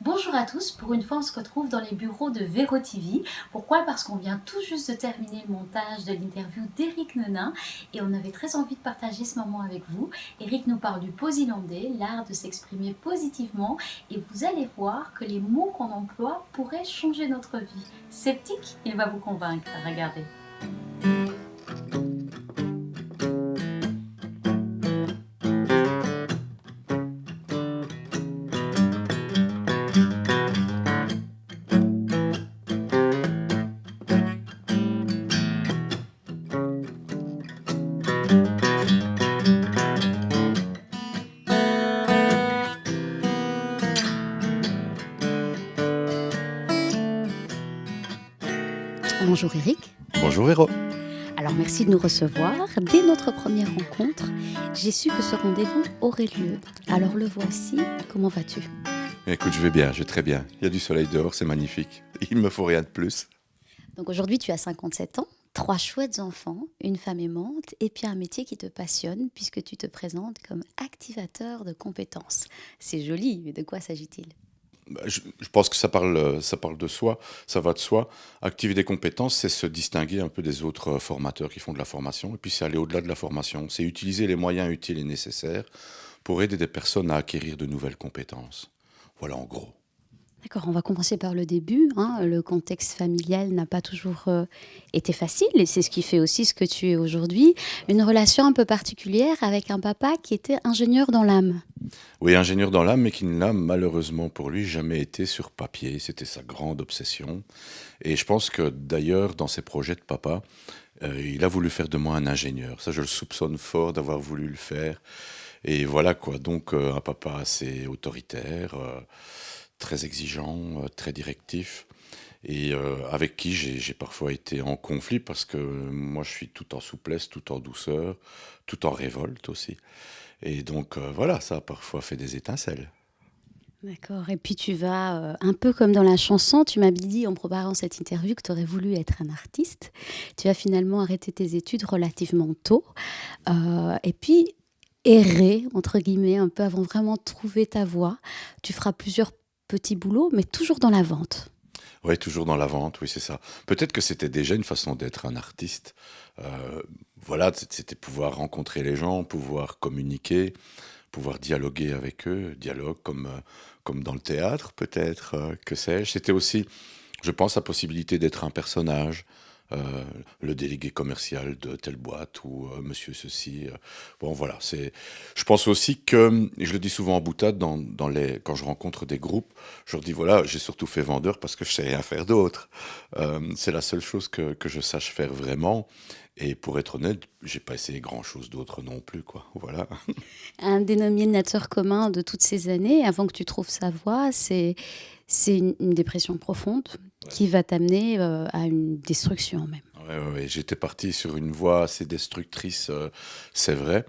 Bonjour à tous, pour une fois on se retrouve dans les bureaux de Vero TV. Pourquoi? Parce qu'on vient tout juste de terminer le montage de l'interview d'Éric Nenin et on avait très envie de partager ce moment avec vous. Éric nous parle du posilandais, l'art de s'exprimer positivement, et vous allez voir que les mots qu'on emploie pourraient changer notre vie. Sceptique? Il va vous convaincre, regardez. Bonjour Éric. Bonjour Véro. Alors merci de nous recevoir. Dès notre première rencontre, j'ai su que ce rendez-vous aurait lieu. Alors le voici, comment vas-tu? Écoute, je vais bien, je vais très bien. Il y a du soleil dehors, c'est magnifique. Il me faut rien de plus. Donc aujourd'hui tu as 57 ans, 3 chouettes enfants, une femme aimante et puis un métier qui te passionne puisque tu te présentes comme activateur de compétences. C'est joli, mais de quoi s'agit-il? Je pense que ça parle de soi, ça va de soi. Activer des compétences, c'est se distinguer un peu des autres formateurs qui font de la formation. Et puis c'est aller au-delà de la formation. C'est utiliser les moyens utiles et nécessaires pour aider des personnes à acquérir de nouvelles compétences. Voilà en gros. D'accord, on va commencer par le début, hein. Le contexte familial n'a pas toujours été facile et c'est ce qui fait aussi ce que tu es aujourd'hui. Une relation un peu particulière avec un papa qui était ingénieur dans l'âme. Oui, ingénieur dans l'âme, mais qui ne l'a malheureusement pour lui jamais été sur papier. C'était sa grande obsession. Et je pense que d'ailleurs, dans ses projets de papa, il a voulu faire de moi un ingénieur. Ça, je le soupçonne fort d'avoir voulu le faire. Et voilà quoi, donc un papa assez autoritaire, très exigeant, très directif, et avec qui j'ai parfois été en conflit parce que moi je suis tout en souplesse, tout en douceur, tout en révolte aussi. Et donc voilà, ça a parfois fait des étincelles. D'accord, et puis tu vas, un peu comme dans la chanson, tu m'avais dit en préparant cette interview que tu aurais voulu être un artiste. Tu as finalement arrêté tes études relativement tôt, et puis «errer» entre guillemets un peu avant vraiment de trouver ta voie. Tu feras plusieurs petits boulots, mais toujours dans la vente. Oui, toujours dans la vente, oui, c'est ça. Peut-être que c'était déjà une façon d'être un artiste. Voilà, c'était pouvoir rencontrer les gens, pouvoir communiquer, pouvoir dialoguer avec eux, dialogue comme dans le théâtre peut-être, que sais-je. C'était aussi, je pense, la possibilité d'être un personnage, heu, le délégué commercial de telle boîte ou monsieur ceci, bon voilà, je pense aussi que, et je le dis souvent en boutade quand je rencontre des groupes, je leur dis: «Voilà, j'ai surtout fait vendeur parce que je sais rien faire d'autre». C'est la seule chose que je sache faire vraiment, et pour être honnête, j'ai pas essayé grand-chose d'autre non plus, quoi, voilà. Un dénominateur commun de toutes ces années, avant que tu trouves sa voie, c'est une dépression profonde qui va t'amener, à une destruction même. Ouais, ouais, ouais, j'étais parti sur une voie assez destructrice, c'est vrai,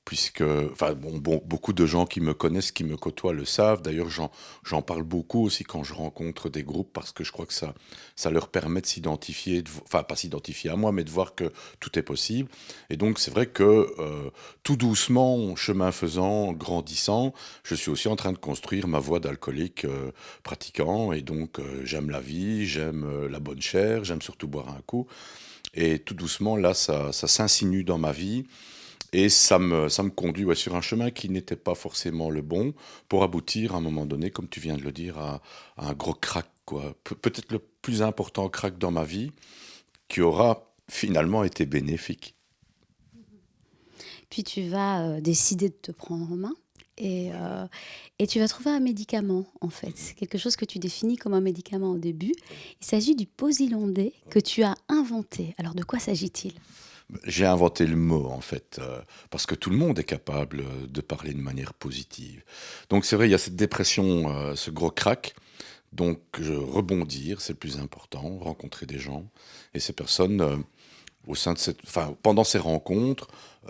puisque enfin bon, beaucoup de gens qui me connaissent, qui me côtoient le savent. D'ailleurs, j'en parle beaucoup aussi quand je rencontre des groupes parce que je crois que ça leur permet de s'identifier, enfin pas s'identifier à moi, mais de voir que tout est possible. Et donc c'est vrai que, tout doucement, chemin faisant, grandissant, je suis aussi en train de construire ma voie d'alcoolique, pratiquant, et donc j'aime la vie, j'aime, la bonne chère, j'aime surtout boire un coup. Et tout doucement, là, ça s'insinue dans ma vie, et ça me conduit, ouais, sur un chemin qui n'était pas forcément le bon, pour aboutir à un moment donné, comme tu viens de le dire, à un gros crack, quoi. Peut-être le plus important crack dans ma vie, qui aura finalement été bénéfique. Puis tu vas, décider de te prendre en main et tu vas trouver un médicament, en fait. C'est quelque chose que tu définis comme un médicament au début. Il s'agit du Posilandais que tu as inventé. Alors de quoi s'agit-il? J'ai inventé le mot en fait, parce que tout le monde est capable, de parler de manière positive. Donc c'est vrai, il y a cette dépression, ce gros crack. Donc rebondir, c'est le plus important, rencontrer des gens, et ces personnes, au sein de pendant ces rencontres,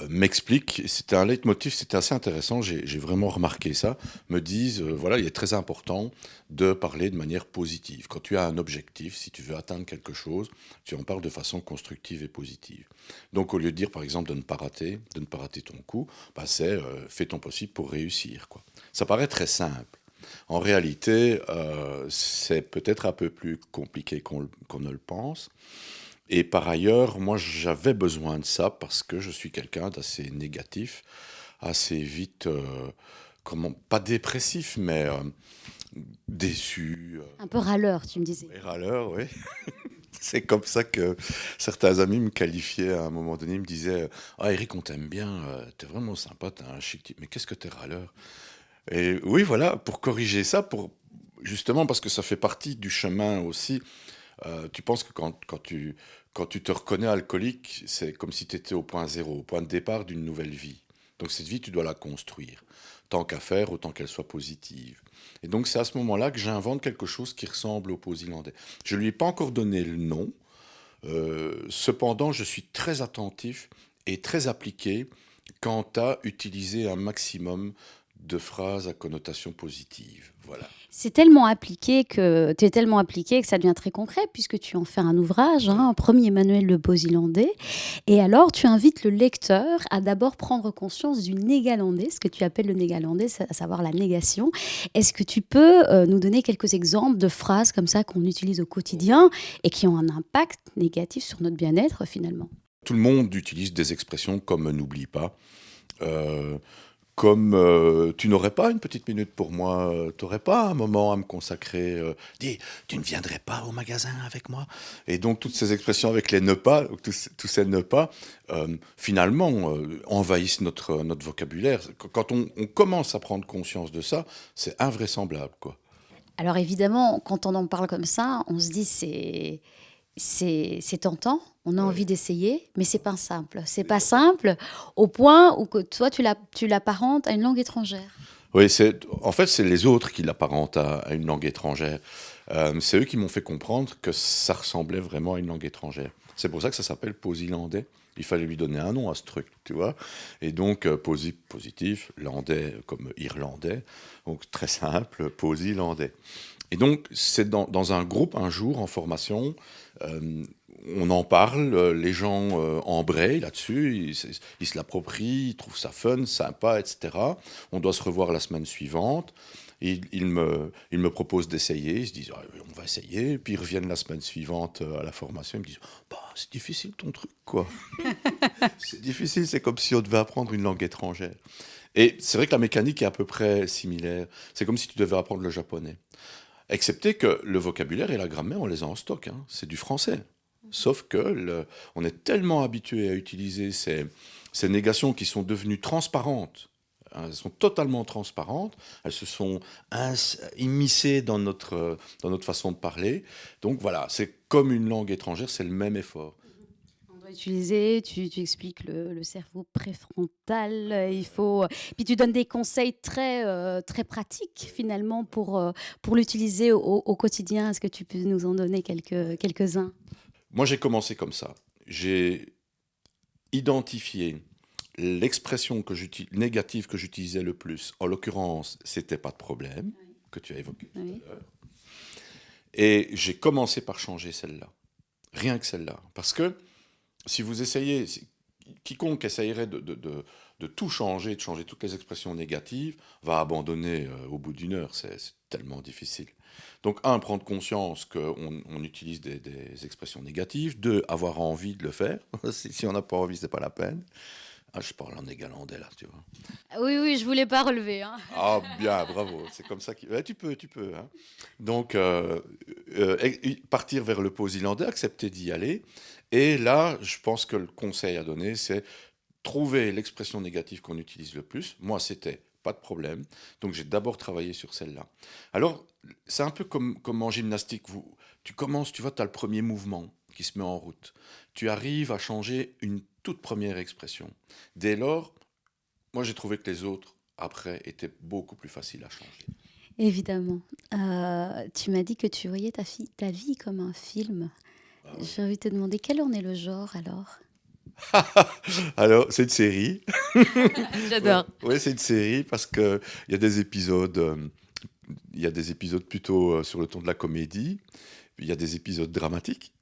m'expliquent, et c'était un leitmotiv, c'était assez intéressant, j'ai vraiment remarqué ça, me disent, voilà, il est très important de parler de manière positive. Quand tu as un objectif, si tu veux atteindre quelque chose, tu en parles de façon constructive et positive. Donc au lieu de dire, par exemple, de ne pas rater ton coup, bah, c'est, fais ton possible pour réussir, quoi. Ça paraît très simple. En réalité, c'est peut-être un peu plus compliqué qu'on ne le pense. Et par ailleurs, moi, j'avais besoin de ça parce que je suis quelqu'un d'assez négatif, assez vite, comment, pas dépressif, mais déçu, Un peu râleur, tu me disais. et râleur, oui. C'est comme ça que certains amis me qualifiaient à un moment donné. Ils me disaient: «Ah, Eric, on t'aime bien, t'es vraiment sympa, t'as un chic type, mais qu'est-ce que t'es râleur?» Et oui, voilà, pour corriger ça, justement, parce que ça fait partie du chemin aussi. Tu penses que quand tu te reconnais alcoolique, c'est comme si tu étais au point zéro, au point de départ d'une nouvelle vie. Donc cette vie, tu dois la construire. Tant qu'à faire, autant qu'elle soit positive. Et donc c'est à ce moment-là que j'invente quelque chose qui ressemble au Posylandais. Je ne lui ai pas encore donné le nom. Cependant, je suis très attentif et très appliqué quant à utiliser un maximum de phrases à connotation positive. Voilà. Tu es tellement appliqué que ça devient très concret puisque tu en fais un ouvrage, Ouais. hein, un premier manuel de Posylandais. Et alors, tu invites le lecteur à d'abord prendre conscience du négalandais, ce que tu appelles le négalandais, à savoir la négation. Est-ce que tu peux nous donner quelques exemples de phrases comme ça qu'on utilise au quotidien et qui ont un impact négatif sur notre bien-être finalement? Tout le monde utilise des expressions comme n'oublie pas, euh, comme tu n'aurais pas une petite minute pour moi, tu n'aurais pas un moment à me consacrer, dis, tu ne viendrais pas au magasin avec moi. Et donc toutes ces expressions avec les ne pas, tous ces ne pas, finalement envahissent notre vocabulaire. Quand on commence à prendre conscience de ça, c'est invraisemblable, quoi. Alors évidemment, quand on en parle comme ça, on se dit c'est tentant, on a envie Ouais. d'essayer, mais c'est pas simple. C'est pas simple au point où que toi, tu l'apparentes à une langue étrangère. Oui, en fait, c'est les autres qui l'apparentent à une langue étrangère. C'est eux qui m'ont fait comprendre que ça ressemblait vraiment à une langue étrangère. C'est pour ça que ça s'appelle posylandais. Il fallait lui donner un nom à ce truc, tu vois. Et donc, positif, landais comme irlandais. Donc, très simple, posylandais. Et donc, c'est dans un groupe, un jour, en formation, euh, on en parle, les gens embrayent là-dessus, ils se l'approprient, ils trouvent ça fun, sympa, etc. On doit se revoir la semaine suivante. Ils me proposent d'essayer, ils se disent: «Ah, on va essayer», puis ils reviennent la semaine suivante à la formation, ils me disent: «Bah, c'est difficile ton truc, quoi. C'est difficile, c'est comme si on devait apprendre une langue étrangère». Et c'est vrai que la mécanique est à peu près similaire. C'est comme si tu devais apprendre le japonais. Excepté que le vocabulaire et la grammaire, on les a en stock, hein. C'est du français. Sauf que on est tellement habitué à utiliser ces négations qui sont devenues transparentes. Hein, elles sont totalement transparentes. Elles se sont immiscées dans notre façon de parler. Donc voilà, c'est comme une langue étrangère, c'est le même effort. On doit utiliser, tu expliques le cerveau préfrontal, il faut puis tu donnes des conseils très pratiques finalement pour l'utiliser au quotidien. Est-ce que tu peux nous en donner quelques-uns? Moi, j'ai commencé comme ça. J'ai identifié l'expression négative que j'utilisais le plus. En l'occurrence, c'était pas de problème, que tu as évoqué tout Oui. à l'heure. Et j'ai commencé par changer celle-là. Rien que celle-là. Parce que si vous essayez, quiconque essayerait de tout changer, de changer toutes les expressions négatives, va abandonner au bout d'une heure. C'est tellement difficile. Donc, un, prendre conscience qu'on utilise des expressions négatives. Deux, avoir envie de le faire. Si on n'a pas envie, c'est pas la peine. Ah, je parle en négalandais là, tu vois. Oui, oui, je voulais pas relever, hein. Ah, bien, bravo. C'est comme ça qu'il. Ouais, tu peux. Hein. Donc, partir vers le posylandais, accepter d'y aller. Et là, je pense que le conseil à donner, c'est trouver l'expression négative qu'on utilise le plus. Moi, c'était pas de problème. Donc, j'ai d'abord travaillé sur celle-là. Alors, c'est un peu comme en gymnastique. Tu commences, tu vois, tu as le premier mouvement qui se met en route. Tu arrives à changer une toute première expression. Dès lors, moi, j'ai trouvé que les autres, après, étaient beaucoup plus faciles à changer. Évidemment. Tu m'as dit que tu voyais ta vie comme un film. Ah oui. J'ai envie de te demander quel en est le genre alors? Alors, c'est une série. Ouais, J'adore. ouais, c'est une série parce que il y a des épisodes, il y a des épisodes plutôt sur le ton de la comédie. Il y a des épisodes dramatiques.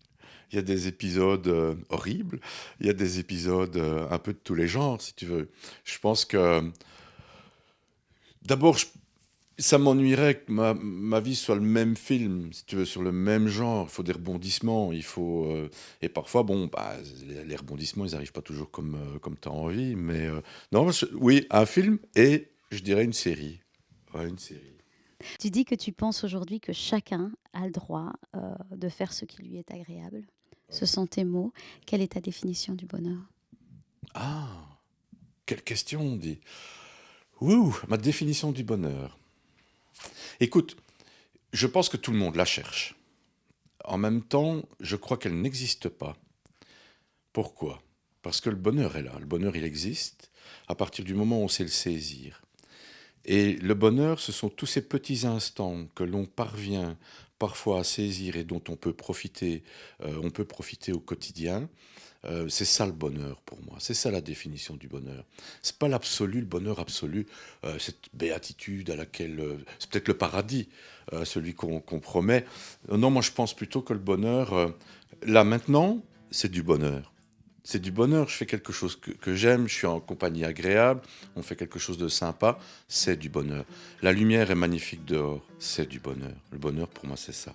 Il y a des épisodes horribles. Il y a des épisodes un peu de tous les genres, si tu veux. Je pense que d'abord, Ça m'ennuierait que ma vie soit le même film, si tu veux, sur le même genre. Il faut des rebondissements, il faut, et parfois, bon, bah, les rebondissements, ils arrivent pas toujours comme tu as envie, mais non, oui, un film et je dirais une série. Ouais, une série. Tu dis que tu penses aujourd'hui que chacun a le droit de faire ce qui lui est agréable. Ce sont tes mots. Quelle est ta définition du bonheur? Ah, quelle question, on dit. Ouh, ma définition du bonheur. Écoute, je pense que tout le monde la cherche. En même temps, je crois qu'elle n'existe pas. Pourquoi? Parce que le bonheur est là. Le bonheur, il existe à partir du moment où on sait le saisir. Et le bonheur, ce sont tous ces petits instants que l'on parvient parfois à saisir et dont on peut profiter au quotidien. C'est ça le bonheur pour moi, c'est ça la définition du bonheur. C'est pas l'absolu, le bonheur absolu, cette béatitude à laquelle, c'est peut-être le paradis, celui qu'on promet. Non, moi je pense plutôt que le bonheur, là maintenant, c'est du bonheur. C'est du bonheur, je fais quelque chose que j'aime, je suis en compagnie agréable, on fait quelque chose de sympa, c'est du bonheur. La lumière est magnifique dehors, c'est du bonheur. Le bonheur pour moi c'est ça.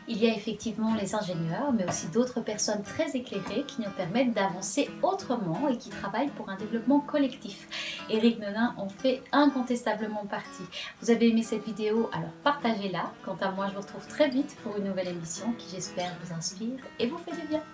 Il y a effectivement les ingénieurs, mais aussi d'autres personnes très éclairées qui nous permettent d'avancer autrement et qui travaillent pour un développement collectif. Éric Nonin en fait incontestablement partie. Vous avez aimé cette vidéo, alors partagez-la. Quant à moi, je vous retrouve très vite pour une nouvelle émission qui, j'espère, vous inspire et vous fait du bien.